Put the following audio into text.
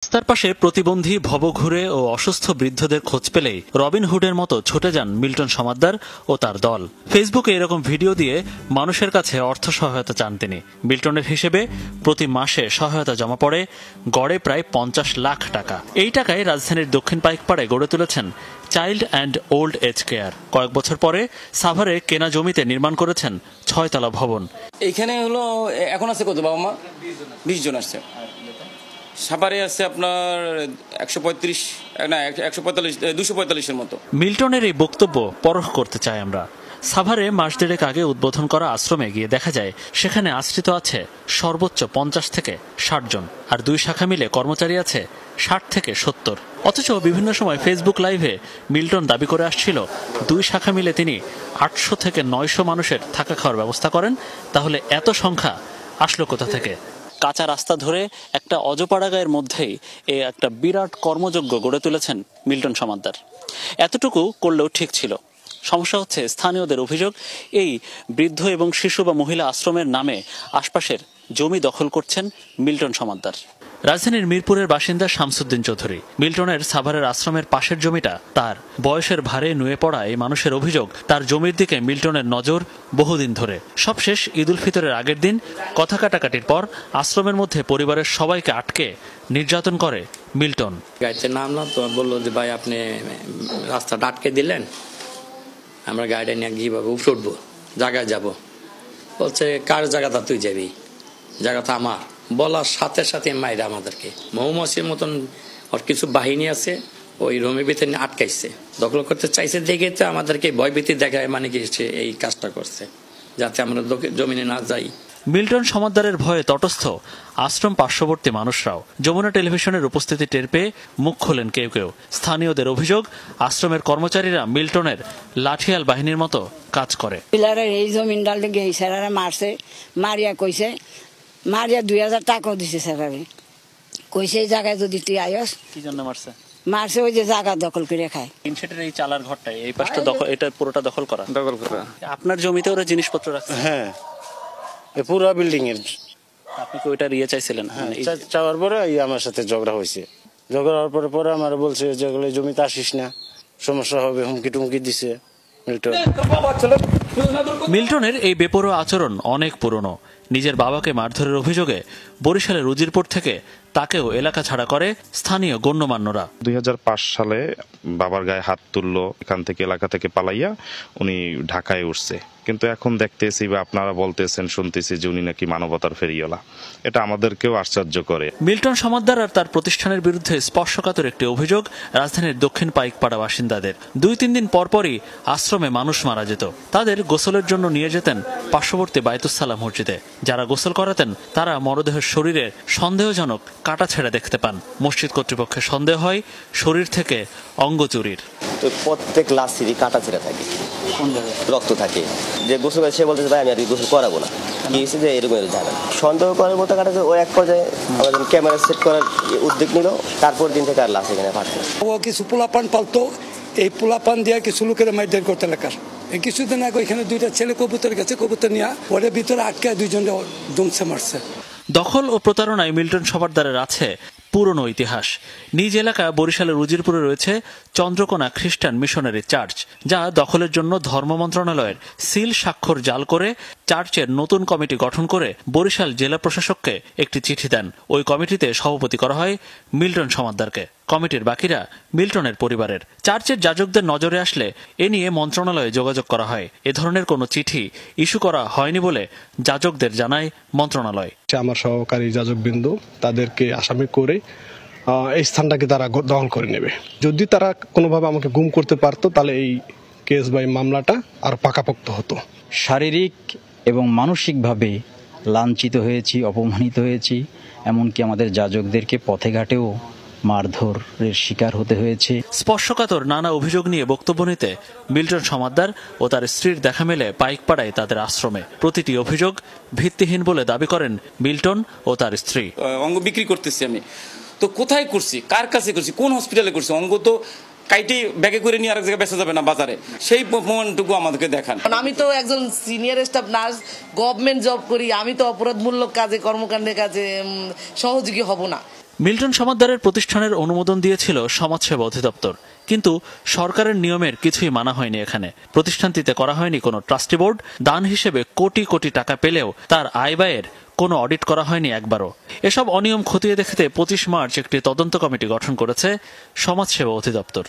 রাস্তার পাশে প্রতিবন্ধী ভবঘুরে ও অসুস্থ বৃদ্ধদের খোঁজ পেলেই রবিনহুডের মতো ছুটে যান মিল্টন সমাদ্দার ও তার দল। ফেসবুকে এরকম ভিডিও দিয়ে মানুষের কাছে অর্থ সহায়তা চান তিনি। মিল্টনের হিসেবে প্রতি মাসে সহায়তা জমা পড়ে গড়ে প্রায় 50 লাখ টাকা। এই টাকায় রাজধানীর দক্ষিণ পাইকপাড়ায় গড়ে তুলেছেন child and old age care. কয়েক বছর পরে সাভারে কেনা জমিতে নির্মাণ করেছেন 6 তলা ভবন। এইখানে হলো এখন আছে কত বাবা মা? 20 জন আসছে। সাভারে আছে আপনার 145 না 145 245-এর মতো। মিল্টনের এই বক্তব্য পরখ করতে চাই আমরা। সাভারে মাস দেড়েক আগে উদ্বোধন করা আশ্রমে গিয়ে দেখা যায় সেখানে আশ্রিত আছে সর্বোচ্চ 50 থেকে 60 জন, আর 2 শাখা মিলে কর্মচারী আছে 60 থেকে 70। অথচ বিভিন্ন সময় ফেসবুক লাইভে মিল্টন দাবি করে আসছিল 2 শাখা মিলে তিনি 800 থেকে 900 মানুষের থাকা খাওয়ার ব্যবস্থা করেন। তাহলে এত সংখ্যা আসলো কোথা থেকে? কাঁচা রাস্তা ধরে একটা অজপাড়া গায়ের মধ্যেই একটা বিরাট কর্মযজ্ঞ গড়ে তুলেছেন মিল্টন সমাদ্দার। এতটুকু করলেও ঠিক ছিল। সমস্যা হচ্ছে স্থানীয়দের অভিযোগ, এই বৃদ্ধ এবং শিশু বা মহিলা আশ্রমের নামে আশপাশের জমি দখল করছেন মিল্টন সমাদ্দার। রাজধানীর মিরপুরের বাসিন্দা শামসুদ্দিন চৌধুরী। মিল্টনের সাভারের আশ্রমের পাশের জমিটা তার। বয়সের ভারে নুয়ে পড়া এই মানুষের অভিযোগ, তার জমির দিকে মিল্টনের নজর বহুদিন ধরে। সবশেষ ঈদ উল ফিতরের আগের দিন কথা কাটাকাটির পর আশ্রমের মধ্যে পরিবারের সবাইকে আটকে নির্যাতন করে মিল্টন। গাড়িতে নামলাম তো বললো যে ভাই আপনি রাস্তাটা আটকে দিলেন, আমরা গাড়িটা নিয়ে কীভাবে উপরে উঠবো, জায়গায় যাব। বলছে কার জায়গাটা তুই যাবি, জায়গাটা আমার। বলার সাথে সাথে মাইরা আমাদেরকে মৌমাছির মতন ওর কিছু বাহিনী আছে ওই রুমের ভিতরে আটকাইছে, দখল করতে চাইছে। দেখে তো আমাদেরকে ভয়ভীতি দেখায়, মানে কি সে এই কাজটা করছে যাতে আমরা জমিনে না যাই। মিল্টন সমাদ্দারের ভয়ে তটস্থ আশ্রম পার্শ্ববর্তী মানুষরাও। যমুনা টেলিভিশনের উপস্থিতি টের পেয়ে মুখ খোলেন কেউ কেউ। স্থানীয়দের অভিযোগ, আশ্রমের কর্মচারীরা মিল্টনের লাঠিয়াল বাহিনীর মতো কাজ করে। এই জমিন ডাল মারছে, মারিয়া কইছে, মারিয়া 2000 টাকাও দিছে স্যারারে। কইছে এই জায়গায় যদি তুই আয়স। কি জন্য মারছে? মারছে ওই যে জায়গা দখল করে খায়। ইনসেটের এই চালার ঘরটা এই পাশটা দখল, এটা পুরোটা দখল করা। আপনার জমিতে ওরা জিনিসপত্র রাখছে? হ্যাঁ, পুরো বিল্ডিং এর। আপনি কি ওইটা ইয়ে চাইছিলেন? চাওয়ার পরে আমার সাথে ঝগড়া হয়েছে। ঝগড়া হওয়ার পরে আমার বলছে যে জমিতে আসিস না, সমস্যা হবে, হুমকি টুমকি দিছে মিল্টন। মিল্টনের এই বেপরোয়া আচরণ অনেক পুরনো। নিজের বাবাকে মারধরের অভিযোগে বরিশালের উজিরপুর থেকে তাকেও এলাকা ছাড়া করে স্থানীয় গণ্যমান্যরা। 2005 সালে বাবার গায়ে হাত তুললো, এখান থেকে এলাকা থেকে পালাইয়া উনি ঢাকায় উঠছে। কিন্তু এখন দেখতেছি বা আপনারা বলতেছেন, শুনতেছি যে উনি নাকি মানবতার ফেরিওয়ালা। এটা আমাদেরকেও আশ্চর্য করে। মিল্টন সমাদ্দার আর তার প্রতিষ্ঠানের বিরুদ্ধে স্পর্শকাতর একটি অভিযোগ রাজধানীর দক্ষিণ পাইকপাড়া বাসিন্দাদের। 2-3 দিন পরপরই আশ্রমে মানুষ মারা যেত। তাদের গোসলের জন্য নিয়ে যেতেন পার্শ্ববর্তী বাইতুস-সালাম মসজিদে। যারা গোসল করাতেন তারা মরদেহের শরীরে সন্দেহজনক কাটা ছেঁড়া দেখতে পান। মসজিদ কর্তৃপক্ষের সন্দেহ হয় শরীর থেকে অঙ্গ চুরির। তো প্রত্যেক লাশিরই কাটা ছেঁড়া থাকে, রক্ত থাকে। যে গোসল করে সে বলতে ভাই আমি আর গোসল করাবো না, কি হয়েছে যে এরকম ঝামেলা। সন্দেহ করার মতো কাটা ও এক পর্যায়ে আমাদের ক্যামেরা সেট করার উদ্যোগ নিল। তারপর দিন থেকে আর লাশ এখানে পাচ্ছে। ও কিছু পোলাপান পালতো, এই পোলাপান দিয়ে কিছু লোকের মাইদের করতে এলাকার। কিছুদিন আগে এখানে 2টা ছেলে কবুতর গেছে, কবুতর নিয়ে ওদের ভিতরে আটকে 2 জনকে দুমছে মারছে। দখল ও প্রতারণায় মিল্টন সমাদ্দারের আছে পুরনো ইতিহাস। নিজ এলাকা বরিশালের উজিরপুরে রয়েছে চন্দ্রকোনা খ্রিস্টান মিশনারি চার্চ, যা দখলের জন্য ধর্ম মন্ত্রণালয়ের সিল স্বাক্ষর জাল করে চার্চের নতুন কমিটি গঠন করে বরিশাল জেলা প্রশাসককে একটি চিঠি দেন। ওই কমিটিতে সভাপতি করা হয় মিল্টন সমাদ্দারকে। কমিটির বাকিরা মিল্টনের পরিবারের। চার্চের যাজকদের নজরে আসলে এ নিয়ে মন্ত্রণালয়ে যোগাযোগ করা হয়। এ ধরনের কোনো চিঠি ইস্যু করা হয়নি বলে যাজকদের জানায় মন্ত্রণালয়। আমার সহকারী যাজকবৃন্দ তাদেরকে আসামি করে এই স্থানটাকে তারা দখল করে নেবে। যদি তারা কোনোভাবে আমাকে গুম করতে পারতো তাহলে এই কেস বা মামলাটা আর পাকাপোক্ত হতো। শারীরিক এবং মানসিকভাবে লাঞ্ছিত হয়েছি, অপমানিত হয়েছি। এমনকি আমাদের যাজকদেরকে পথে ঘাটেও মারধরের শিকার হতে হয়েছে। স্পর্শকাতর নানা অভিযোগ নিয়ে বক্তব্য নিতে মিল্টন সমাদ্দার ও তার স্ত্রীর দেখা মেলে পাইকপাড়ায় তাদের আশ্রমে। প্রতিটি অভিযোগ ভিত্তিহীন বলে দাবি করেন মিল্টন ও তার স্ত্রী। অঙ্গ বিক্রি করতেছি আমি, তো কোথায় করছি, কার কাছে করছি, কোন হসপিটালে করছি? অঙ্গ তো কাইটে ব্যাগে করে নিয়ে আরেক জায়গায় বেচা যাবে না বাজারে, সেই প্রমাণটুকু আমাদেরকে দেখান। আমি তো একজন senior staff nurse, government job করি, আমি তো অপরাধমূলক কাজে, কর্মকাণ্ডের কাজে সহযোগী হব না। মিল্টন সমাদ্দারের প্রতিষ্ঠানের অনুমোদন দিয়েছিল সমাজসেবা অধিদপ্তর, কিন্তু সরকারের নিয়মের কিছুই মানা হয়নি। এখানে প্রতিষ্ঠানটিতে করা হয়নি কোনো ট্রাস্টি বোর্ড, দান হিসেবে কোটি কোটি টাকা পেলেও তার আয় ব্যয়ের কোনো অডিট করা হয়নি একবারও। এসব অনিয়ম খতিয়ে দেখতে 25 মার্চ একটি তদন্ত কমিটি গঠন করেছে সমাজসেবা অধিদপ্তর।